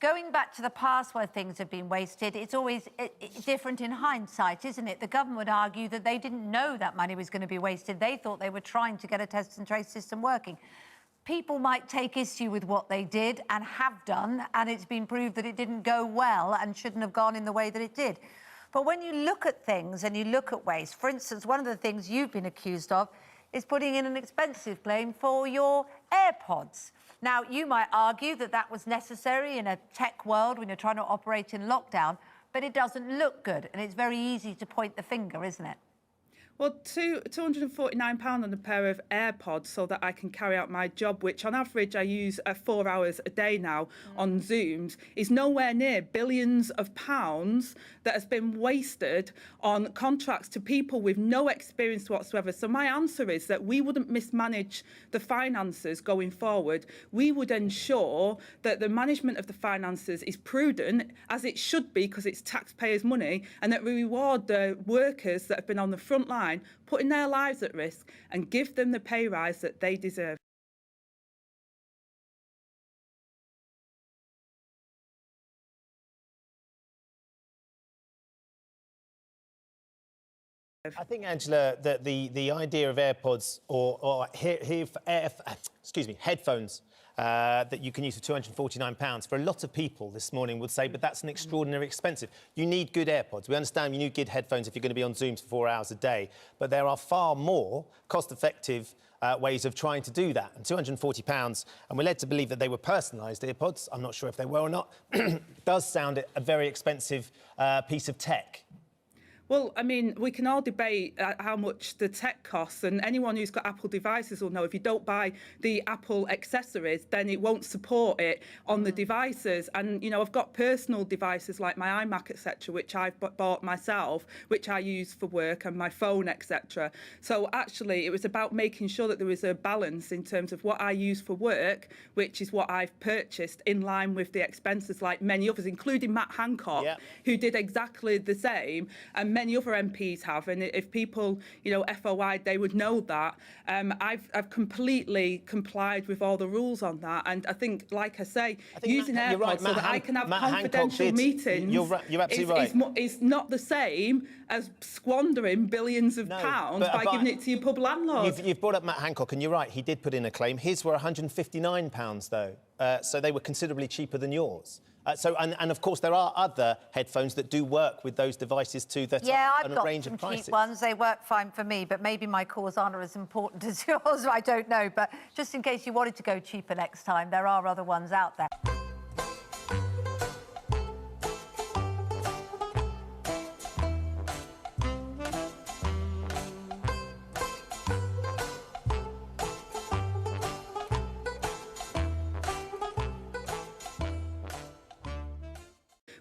Going back to the past where things have been wasted, it's always different in hindsight, isn't it? The government would argue that they didn't know that money was going to be wasted. They thought they were trying to get a test and trace system working. People might take issue with what they did and have done, and it's been proved that it didn't go well and shouldn't have gone in the way that it did. But when you look at things and you look at waste, for instance, one of the things you've been accused of is putting in an expensive claim for your Airpods. Now, you might argue that that was necessary in a tech world when you're trying to operate in lockdown, but it doesn't look good, and it's very easy to point the finger, isn't it? Well, £249 on a pair of Airpods so that I can carry out my job, which on average I use 4 hours a day now on Zooms, is nowhere near billions of pounds that has been wasted on contracts to people with no experience whatsoever. So my answer is that we wouldn't mismanage the finances going forward. We would ensure that the management of the finances is prudent, as it should be, because it's taxpayers' money, and that we reward the workers that have been on the front line, putting their lives at risk, and give them the pay rise that they deserve. I think, Angela, that the idea of AirPods or headphones that you can use for £249 for a lot of people this morning would say, but that's an extraordinarily expensive. You need good AirPods. We understand you need good headphones if you're going to be on Zooms for 4 hours a day, but there are far more cost-effective ways of trying to do that. And £240, and we're led to believe that they were personalised AirPods. I'm not sure if they were or not. Does sound a very expensive piece of tech. Well, I mean, we can all debate how much the tech costs, and anyone who's got Apple devices will know if you don't buy the Apple accessories, then it won't support it on the devices. And, you know, I've got personal devices like my iMac, etc., which I've bought myself, which I use for work, and my phone, etc. So actually, it was about making sure that there was a balance in terms of what I use for work, which is what I've purchased in line with the expenses, like many others, including Matt Hancock, who did exactly the same. And many other MPs have, and if people, you know, FOI, they would know that. I've completely complied with all the rules on that, and I think, like I say, using AirPods so that I can have confidential meetings you're absolutely right. Is not the same as squandering billions of pounds by giving it to your pub landlord. You've brought up Matt Hancock, and you're right, he did put in a claim. His were £159, though, so they were considerably cheaper than yours. And of course, there are other headphones that do work with those devices too that are on a range of prices. Yeah, I've got some cheap ones. They work fine for me, but maybe my cause aren't as important as yours. I don't know. But just in case you wanted to go cheaper next time, there are other ones out there.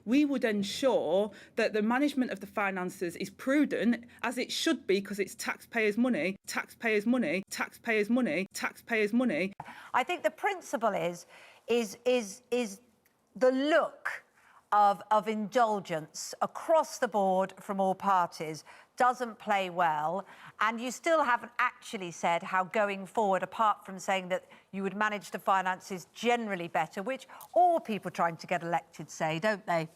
We would ensure that the management of the finances is prudent, as it should be, because it's taxpayers' money, taxpayers' money, taxpayers' money, taxpayers' money. I think the principle is the look of indulgence across the board from all parties doesn't play well, and you still haven't actually said how going forward, apart from saying that you would manage the finances generally better, which all people trying to get elected say, don't they?